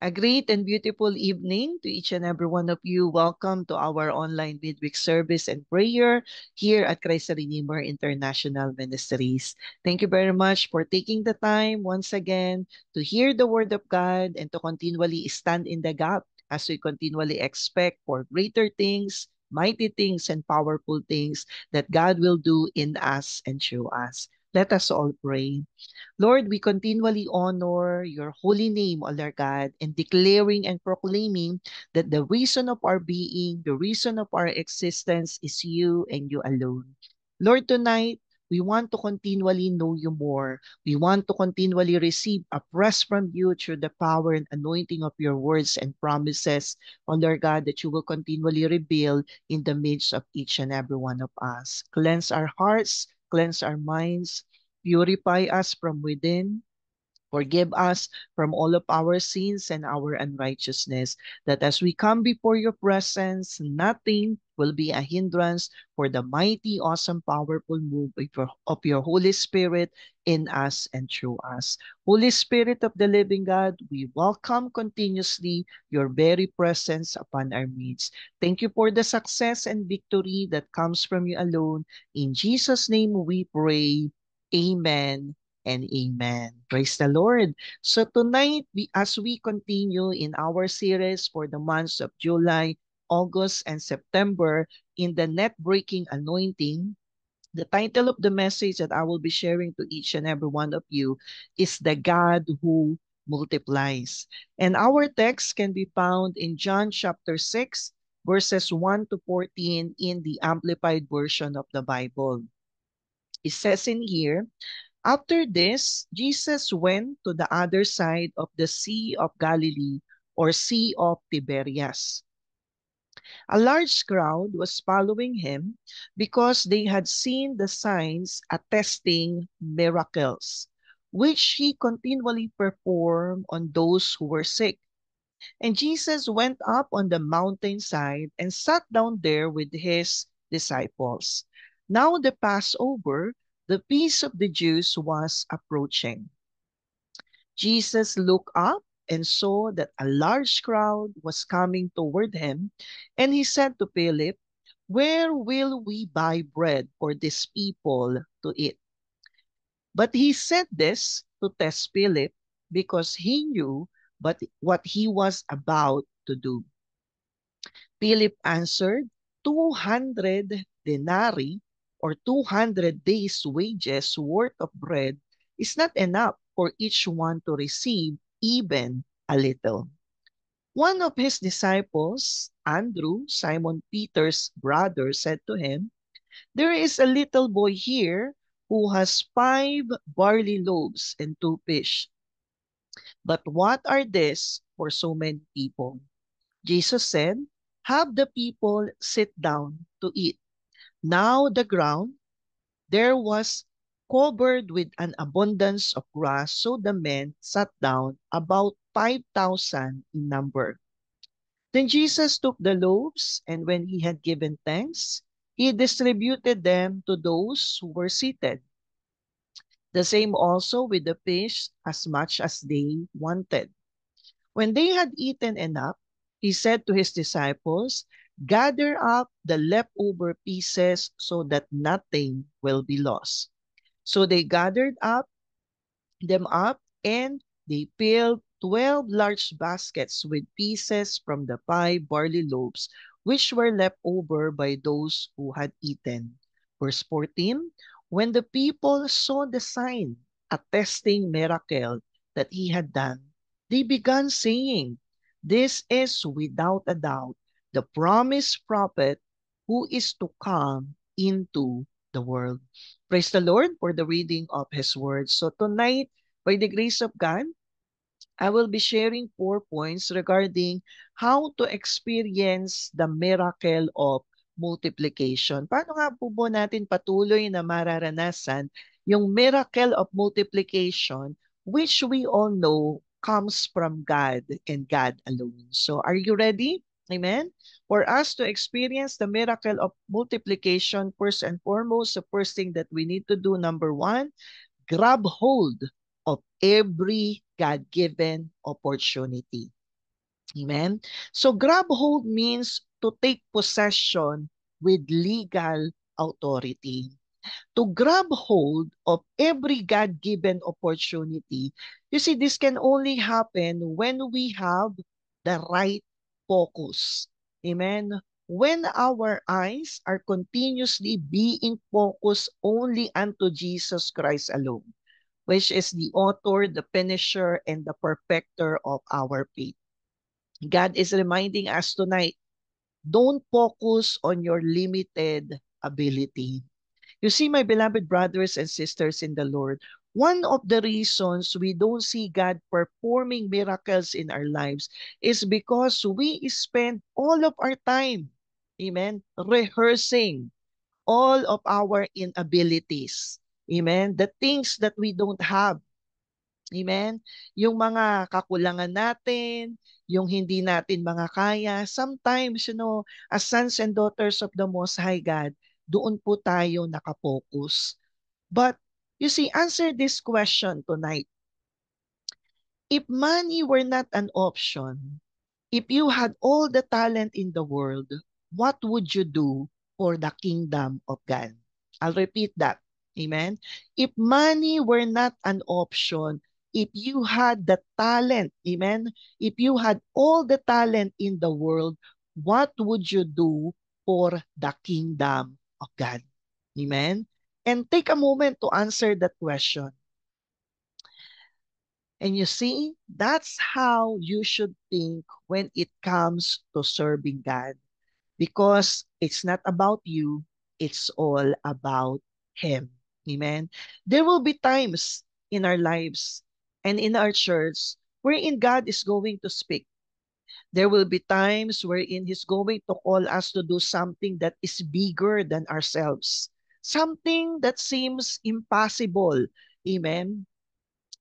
A great and beautiful evening to each and every one of you. Welcome to our online midweek service and prayer here at Christ the Redeemer International Ministries. Thank you very much for taking the time once again to hear the Word of God and to continually stand in the gap as we continually expect for greater things, mighty things, and powerful things that God will do in us and through us. Let us all pray. Lord, we continually honor your holy name, O Lord God, and declaring and proclaiming that the reason of our being, the reason of our existence is you and you alone. Lord, tonight, we want to continually know you more. We want to continually receive a press from you through the power and anointing of your words and promises, O Lord God, that you will continually reveal in the midst of each and every one of us. Cleanse our hearts, cleanse our minds, purify us from within. Forgive us from all of our sins and our unrighteousness, that as we come before your presence, nothing will be a hindrance for the mighty, awesome, powerful move of your Holy Spirit in us and through us. Holy Spirit of the living God, we welcome continuously your very presence upon our midst. Thank you for the success and victory that comes from you alone. In Jesus' name we pray. Amen and amen. Praise the Lord. So tonight, as we continue in our series for the months of July, August, and September in the net breaking anointing, the title of the message that I will be sharing to each and every one of you is The God Who Multiplies. And our text can be found in John chapter 6, verses 1 to 14 in the Amplified Version of the Bible. It says in here, after this, Jesus went to the other side of the Sea of Galilee, or Sea of Tiberias. A large crowd was following him because they had seen the signs attesting miracles, which he continually performed on those who were sick. And Jesus went up on the mountainside and sat down there with his disciples. Now the Passover, the feast of the Jews, was approaching. Jesus looked up and saw that a large crowd was coming toward him, and he said to Philip, "Where will we buy bread for these people to eat?" But he said this to test Philip because he knew what he was about to do. Philip answered, 200 denarii or 200 days' wages worth of bread is not enough for each one to receive even a little. One of his disciples, Andrew, Simon Peter's brother, said to him, "There is a little boy here who has 5 barley loaves and 2 fish. But what are these for so many people?" Jesus said, "Have the people sit down to eat." Now the ground there was covered with an abundance of grass, so the men sat down, about 5,000 in number. Then Jesus took the loaves, and when he had given thanks, he distributed them to those who were seated. The same also with the fish, as much as they wanted. When they had eaten enough, he said to his disciples, "Gather up the leftover pieces so that nothing will be lost." So they gathered them up, and they filled 12 large baskets with pieces from the 5 barley loaves, which were left over by those who had eaten. Verse 14, when the people saw the sign, attesting miracle that he had done, they began saying, "This is without a doubt the promised prophet who is to come into the world." Praise the Lord for the reading of His Word. So tonight, by the grace of God, I will be sharing 4 points regarding how to experience the miracle of multiplication. Paano nga po ba natin patuloy na mararanasan yung miracle of multiplication, which we all know comes from God and God alone. So are you ready? Amen? For us to experience the miracle of multiplication, first and foremost, the first thing that we need to do, number one, grab hold of every God-given opportunity. Amen? So grab hold means to take possession with legal authority. To grab hold of every God-given opportunity. You see, this can only happen when we have the right focus. Amen? When our eyes are continuously being focused only unto Jesus Christ alone, which is the author, the finisher, and the perfecter of our faith. God is reminding us tonight, don't focus on your limited ability. You see, my beloved brothers and sisters in the Lord, one of the reasons we don't see God performing miracles in our lives is because we spend all of our time, amen, rehearsing all of our inabilities. Amen. The things that we don't have. Amen? Yung mga kakulangan natin, yung hindi natin mga kaya, sometimes, as sons and daughters of the Most High God, doon po tayo nakapokus. But, you see, answer this question tonight. If money were not an option, if you had all the talent in the world, what would you do for the kingdom of God? I'll repeat that. Amen. If money were not an option, if you had the talent, amen, if you had all the talent in the world, what would you do for the kingdom of God? Amen. And take a moment to answer that question. And you see, that's how you should think when it comes to serving God. Because it's not about you, it's all about Him. Amen. There will be times in our lives and in our church wherein God is going to speak. There will be times wherein He's going to call us to do something that is bigger than ourselves. Something that seems impossible. Amen.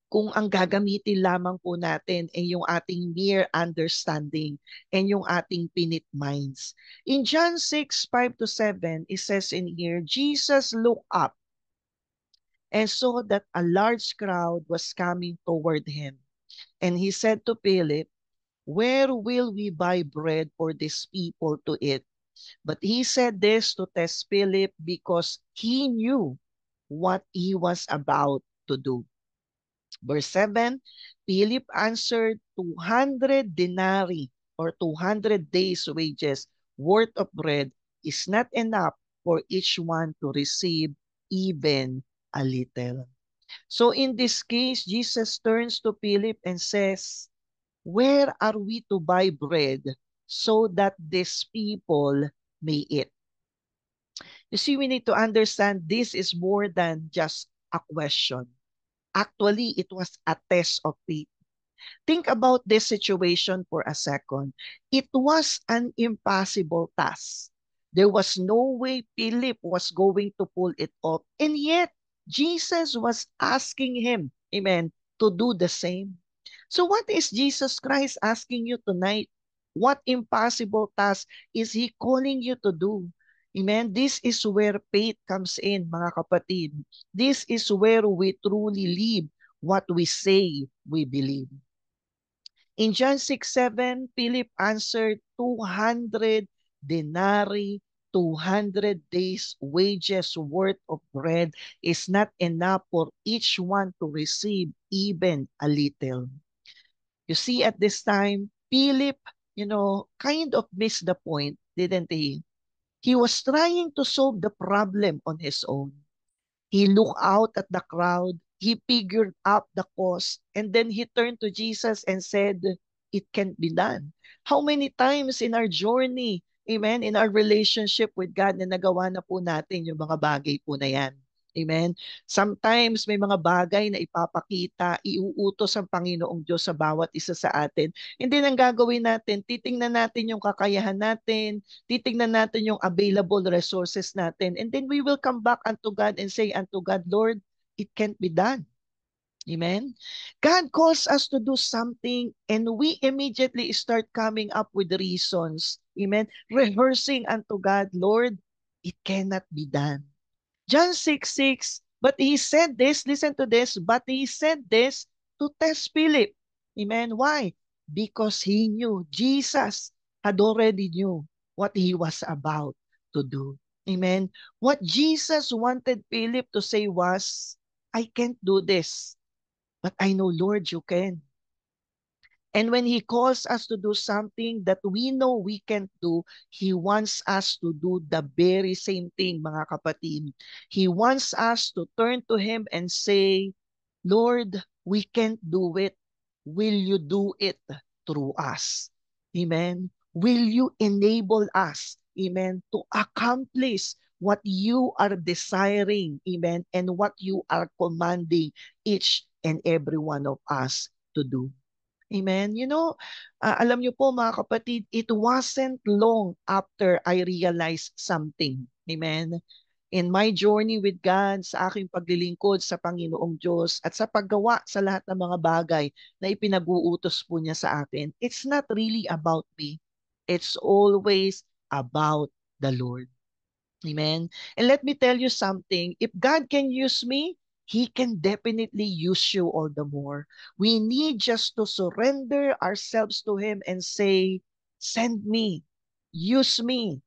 Kung ang gagamitin lamang po natin ay yung ating mere understanding and yung ating finite minds. In John 6:5 to 7, it says in here, Jesus looked up and saw that a large crowd was coming toward him. And he said to Philip, where will we buy bread for these people to eat? But he said this to test Philip because he knew what he was about to do. Verse 7, Philip answered, 200 denarii or 200 days' wages worth of bread is not enough for each one to receive even a little. So in this case, Jesus turns to Philip and says, where are we to buy bread so that these people may eat? You see, we need to understand this is more than just a question. Actually, it was a test of faith. Think about this situation for a second. It was an impossible task. There was no way Philip was going to pull it off. And yet, Jesus was asking him, amen, to do the same. So what is Jesus Christ asking you tonight? What impossible task is He calling you to do? Amen. This is where faith comes in, mga kapatid. This is where we truly live what we say we believe. In John 6:7, Philip answered, 200 denarii, 200 days wages worth of bread is not enough for each one to receive even a little. You see, at this time, Philip, kind of missed the point, didn't he? He was trying to solve the problem on his own. He looked out at the crowd, he figured out the cost, and then he turned to Jesus and said, it can't be done. How many times in our journey, amen, in our relationship with God na nagawa na po natin yung mga bagay po na yan. Amen. Sometimes may mga bagay na ipapakita, iuutos ang Panginoong Diyos sa bawat isa sa atin. Hindi ang gagawin natin, titingnan natin yung kakayahan natin, titingnan natin yung available resources natin. And then we will come back unto God and say unto God, Lord, it can't be done. Amen? God calls us to do something and we immediately start coming up with reasons. Amen? Rehearsing unto God, Lord, it cannot be done. John 6:6, but he said this, listen to this, but he said this to test Philip. Amen? Why? Because he knew, Jesus had already knew what he was about to do. Amen. What Jesus wanted Philip to say was, I can't do this, but I know, Lord, you can. And when He calls us to do something that we know we can't do, He wants us to do the very same thing, mga kapatid. He wants us to turn to Him and say, Lord, we can't do it. Will you do it through us? Amen. Will you enable us, amen, to accomplish what you are desiring, amen, and what you are commanding each and every one of us to do? Amen. Alam niyo po mga kapatid, it wasn't long after I realized something. Amen. In my journey with God, sa aking paglilingkod sa Panginoong Diyos at sa paggawa sa lahat ng mga bagay na ipinag-uutos po niya sa akin, it's not really about me. It's always about the Lord. Amen. And let me tell you something. If God can use me, He can definitely use you all the more. We need just to surrender ourselves to Him and say, send me, use me.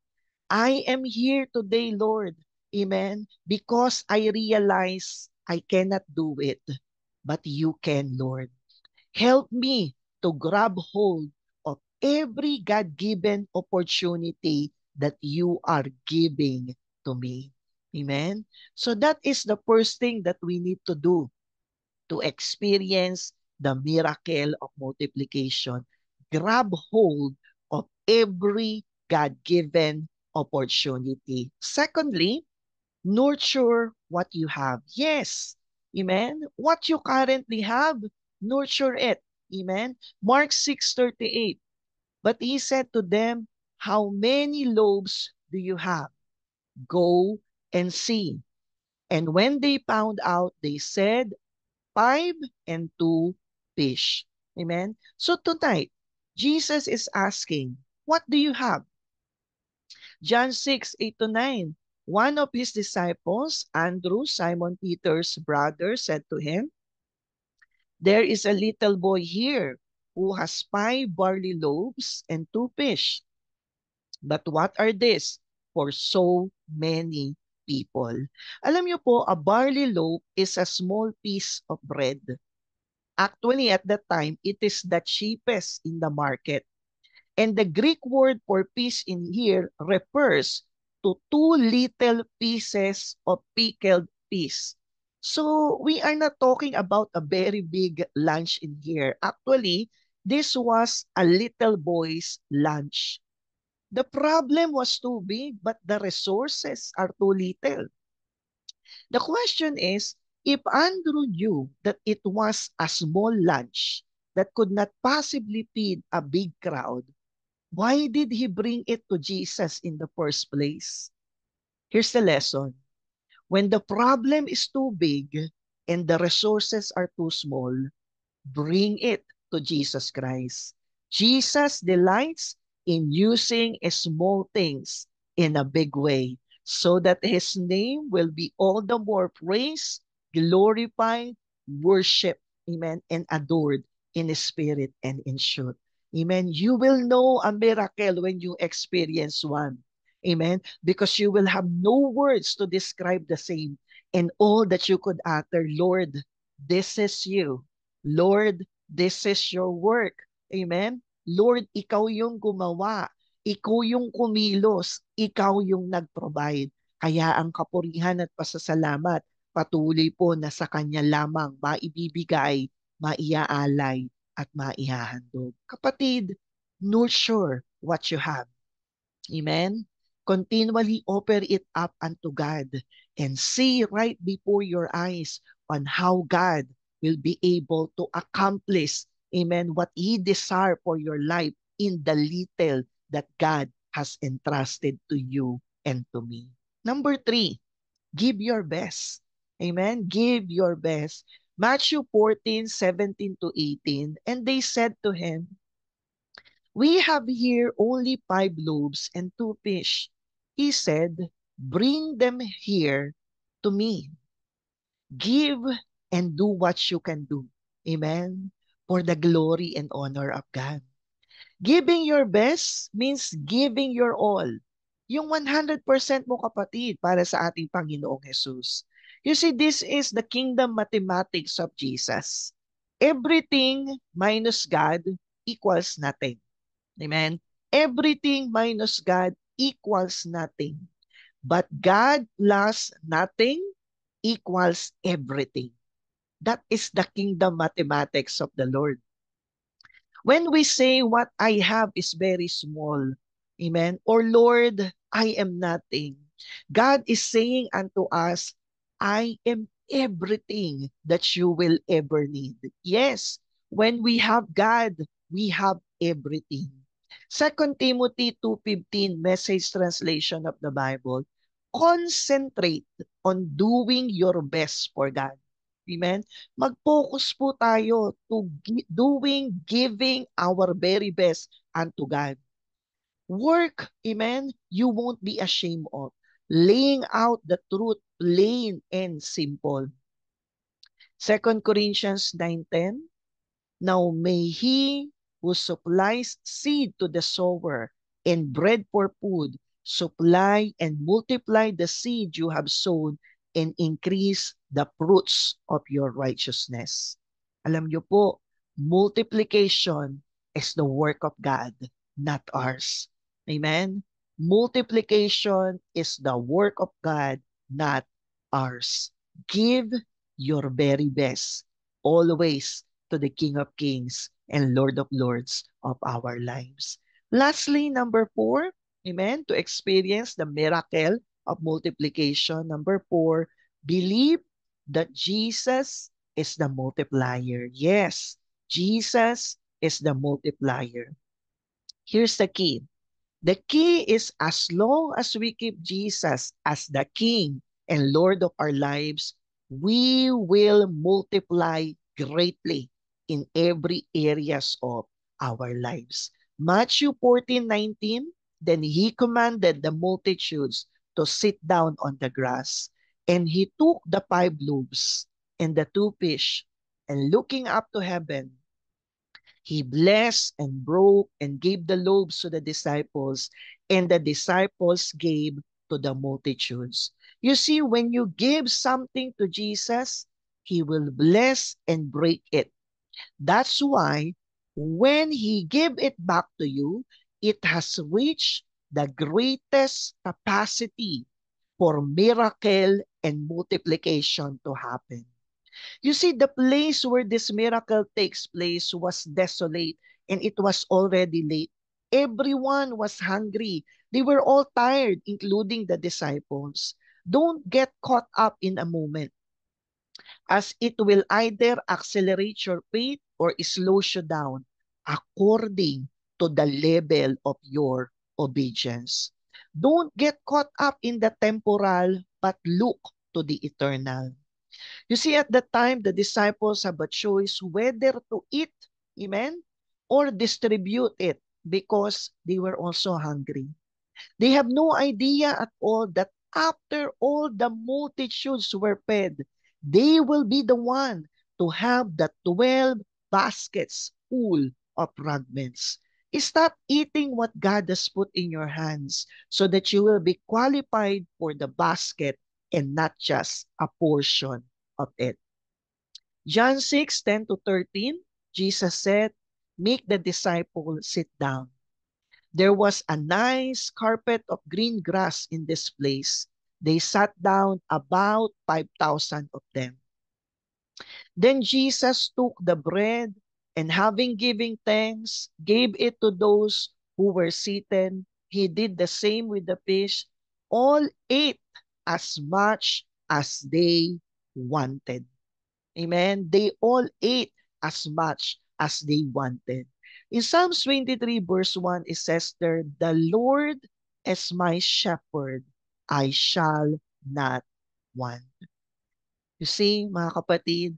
I am here today, Lord. Amen. Because I realize I cannot do it, but you can, Lord. Help me to grab hold of every God-given opportunity that you are giving to me. Amen? So that is the first thing that we need to do to experience the miracle of multiplication. Grab hold of every God-given opportunity. Secondly, nurture what you have. Yes. Amen. What you currently have, nurture it. Amen. Mark 6:38. But he said to them, how many loaves do you have? Go and see. And when they found out, they said, 5 and 2 fish. Amen. So tonight, Jesus is asking, what do you have? John 6:8 to 9. One of his disciples, Andrew, Simon Peter's brother, said to him, there is a little boy here who has 5 barley loaves and 2 fish. But what are these for so many people? Alam niyo po, a barley loaf is a small piece of bread. Actually, at that time, it is the cheapest in the market. And the Greek word for piece in here refers to 2 little pieces of pickled fish. So we are not talking about a very big lunch in here. Actually, this was a little boy's lunch. The problem was too big, but the resources are too little. The question is, if Andrew knew that it was a small lunch that could not possibly feed a big crowd, why did he bring it to Jesus in the first place? Here's the lesson. When the problem is too big and the resources are too small, bring it to Jesus Christ. Jesus delights in using small things in a big way so that his name will be all the more praised, glorified, worshiped, amen, and adored in spirit and in truth. Amen. You will know a miracle when you experience one. Amen. Because you will have no words to describe the same. And all that you could utter, Lord, this is you. Lord, this is your work. Amen? Lord, ikaw yung gumawa. Ikaw yung kumilos. Ikaw yung nag-provide. Kaya ang kapurihan at pasasalamat patuloy po na sa Kanya lamang maibibigay, maiaalay, at maihahandog. Kapatid, nurture what you have. Amen? Continually offer it up unto God and see right before your eyes on how God will be able to accomplish, amen, what He desires for your life in the little that God has entrusted to you and to me. Number 3, give your best. Amen? Give your best. Matthew 14:17 to 18. And they said to him, we have here only 5 loaves and 2 fish. He said, bring them here to me. Give and do what you can do. Amen. for the glory and honor of God. Giving your best means giving your all. Yung 100% mo kapatid para sa ating Panginoong Jesus. You see, this is the kingdom mathematics of Jesus. Everything minus God equals nothing. Amen? Everything minus God equals nothing. But God plus nothing equals everything. That is the kingdom mathematics of the Lord. When we say what I have is very small, amen, or Lord, I am nothing, God is saying unto us, I am everything that you will ever need. Yes, when we have God, we have everything. Second Timothy 2:15 message translation of the Bible, concentrate on doing your best for God. Amen? Mag-focus po tayo to giving our very best unto God. Work, amen, you won't be ashamed of. Laying out the truth plain and simple. Second Corinthians 9:10, now may he who supplies seed to the sower and bread for food supply and multiply the seed you have sown and increase the fruits of your righteousness. Alam niyo po, multiplication is the work of God, not ours. Amen? Multiplication is the work of God, not ours. Give your very best, always to the King of Kings and Lord of Lords of our lives. Lastly, number 4, amen, to experience the miracle of multiplication. Number 4, believe that Jesus is the multiplier. Yes, Jesus is the multiplier. Here's the key. The key is as long as we keep Jesus as the King and Lord of our lives, we will multiply greatly in every areas of our lives. Matthew 14:19, then he commanded the multitudes to sit down on the grass, and he took the 5 loaves and the 2 fish, and looking up to heaven, he blessed and broke and gave the loaves to the disciples, and the disciples gave to the multitudes. You see, when you give something to Jesus, he will bless and break it. That's why when he gave it back to you, it has reached the greatest capacity for miracle and multiplication to happen. You see, the place where this miracle takes place was desolate and it was already late. Everyone was hungry. They were all tired, including the disciples. Don't get caught up in a moment, as it will either accelerate your faith or slow you down according to the level of your obedience. Don't get caught up in the temporal, but look to the eternal. You see, at that time, the disciples have a choice whether to eat, amen, or distribute it because they were also hungry. They have no idea at all that after all the multitudes were fed, they will be the one to have the 12 baskets full of fragments. Stop eating what God has put in your hands so that you will be qualified for the basket and not just a portion of it. John 6:10-13, Jesus said, make the disciples sit down. There was a nice carpet of green grass in this place. They sat down, about 5,000 of them. Then Jesus took the bread and having given thanks, gave it to those who were seated. He did the same with the fish. All ate as much as they wanted. Amen. They all ate as much as they wanted. In Psalms 23 verse 1, it says there, the Lord is my shepherd, I shall not want. You see, mga kapatid,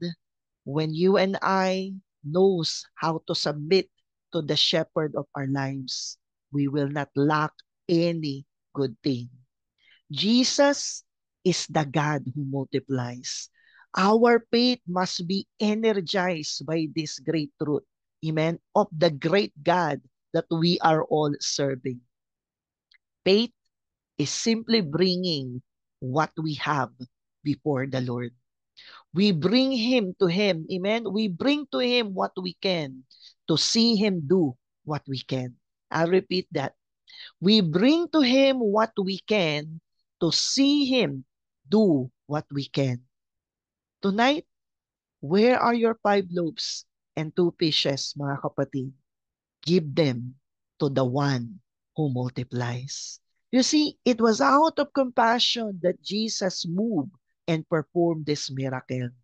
when you and I knows how to submit to the shepherd of our lives, we will not lack any good thing. Jesus is the God who multiplies. Our faith must be energized by this great truth, amen, of the great God that we are all serving. Faith is simply bringing what we have before the Lord. We bring Him to Him, amen. We bring to Him what we can to see Him do what we can. I'll repeat that. We bring to Him what we can to see Him do what we can. Tonight, where are your 5 loaves and 2 fishes, mga kapatid? Give them to the one who multiplies. You see, it was out of compassion that Jesus moved and performed this miracle.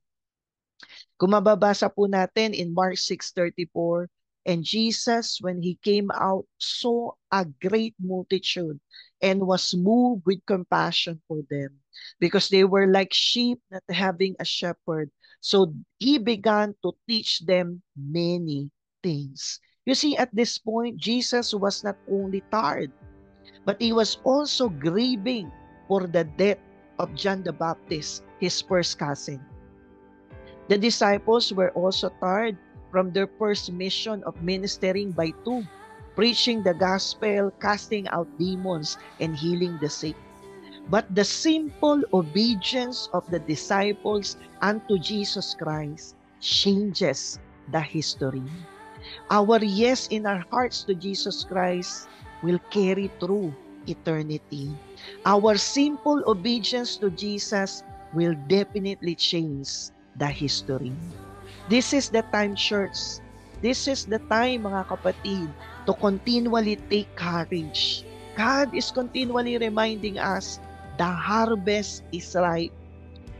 Kung mababasa po natin in Mark 6:34, and Jesus, when he came out, saw a great multitude and was moved with compassion for them because they were like sheep not having a shepherd. So he began to teach them many things. You see, at this point, Jesus was not only tired, but he was also grieving for the death of John the Baptist, his first cousin. The disciples were also tired from their first mission of ministering by two, preaching the gospel, casting out demons, and healing the sick. But the simple obedience of the disciples unto Jesus Christ changes the history. Our yes in our hearts to Jesus Christ will carry through eternity. Our simple obedience to Jesus will definitely change the history. This is the time, church. This is the time, mga kapatid, to continually take courage. God is continually reminding us the harvest is ripe.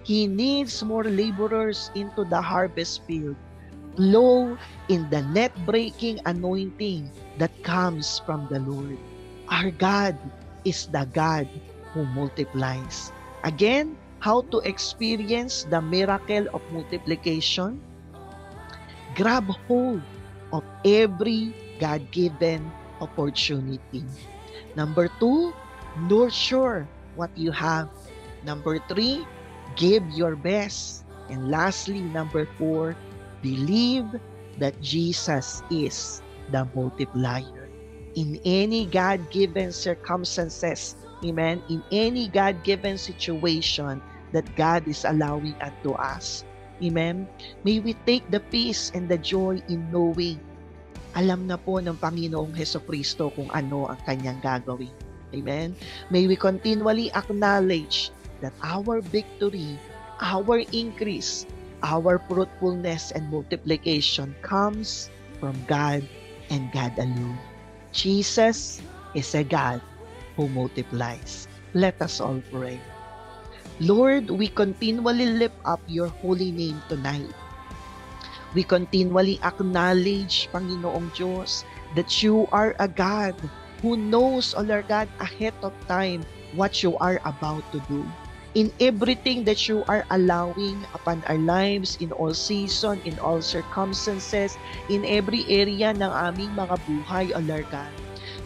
He needs more laborers into the harvest field. Flow in the net-breaking anointing that comes from the Lord. Our God is the God who multiplies. Again, how to experience the miracle of multiplication? Grab hold of every God-given opportunity. Number 2, nurture what you have. Number 3, give your best. And lastly, number 4, believe that Jesus is the multiplier. In any God-given circumstances, amen, in any God-given situation that God is allowing unto us, amen, may we take the peace and the joy in knowing, alam na po ng Panginoong Hesukristo kung ano ang kanyang gagawin. Amen. May we continually acknowledge that our victory, our increase, our fruitfulness and multiplication comes from God and God alone. Jesus is a God who multiplies. Let us all pray. Lord, we continually lift up your holy name tonight. We continually acknowledge, Panginoong Diyos, that you are a God who knows, O Lord God, ahead of time what you are about to do. In everything that you are allowing upon our lives, in all season, in all circumstances, in every area ng aming mga buhay, O Lord God.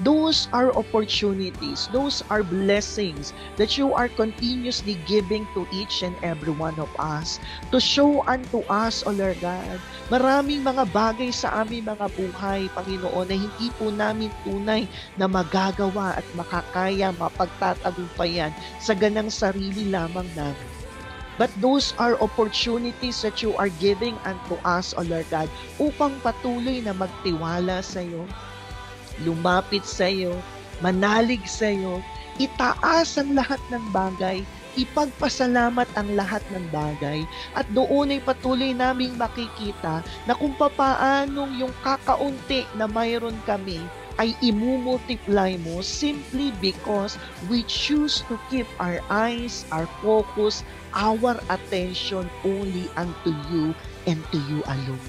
Those are opportunities, those are blessings that you are continuously giving to each and every one of us to show unto us, O Lord God, maraming mga bagay sa aming mga buhay, Panginoon, na hindi po namin tunay na magagawa at makakaya, mapagtatagumpayan sa ganang sarili lamang namin. But those are opportunities that you are giving unto us, O Lord God, upang patuloy na magtiwala sa iyo, lumapit sa iyo, manalig sa iyo, itaas ang lahat ng bagay, ipagpasalamat ang lahat ng bagay, at doon ay patuloy naming makikita na kung papaanong yung kakaunti na mayroon kami ay imumultiply mo simply because we choose to keep our eyes, our focus, our attention only unto you and to you alone.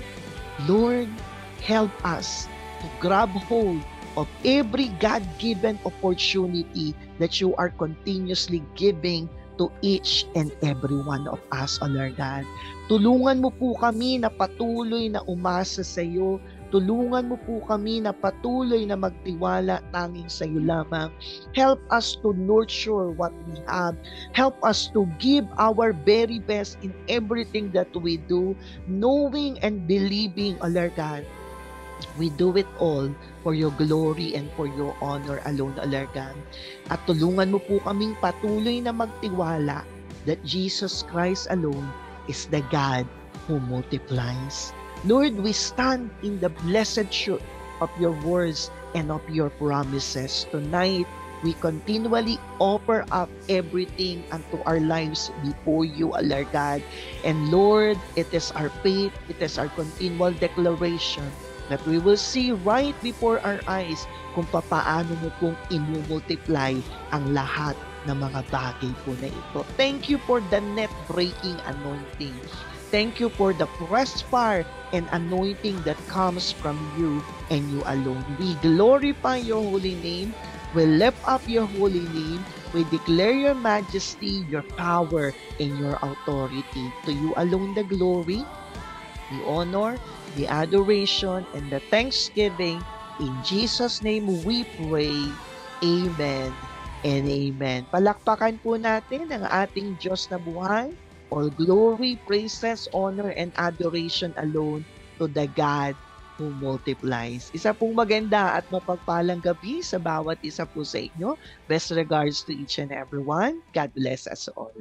Lord, help us to grab hold of every God-given opportunity that you are continuously giving to each and every one of us, O Lord God. Tulungan mo po kami na patuloy na umasa sa iyo, Tulungan mo po kami na patuloy na magtiwala tanging sa iyo lamang. Help us to nurture what we have. Help us to give our very best in everything that we do, knowing and believing, O Lord God, we do it all for your glory and for your honor alone, O Lord God. At tulungan mo po kaming patuloy na magtiwala that Jesus Christ alone is the God who multiplies. Lord, we stand in the blessed truth of your words and of your promises. Tonight, we continually offer up everything unto our lives before you, O Lord God. And Lord, it is our faith, it is our continual declaration that we will see right before our eyes kung papaano mo pong imumultiply ang lahat ng mga bagay po na ito. Thank you for the net-breaking anointing. Thank you for the fresh fire and anointing that comes from you and you alone. We glorify your holy name. We lift up your holy name. We declare your majesty, your power, and your authority. To you alone the glory, the honor, the adoration, and the thanksgiving. In Jesus' name we pray. Amen and amen. Palakpakan po natin ang ating Diyos na buhay. All glory, praises, honor, and adoration alone to the God who multiplies. Isa pong maganda at mapagpalang gabi sa bawat isa po sa inyo. Best regards to each and everyone. God bless us all.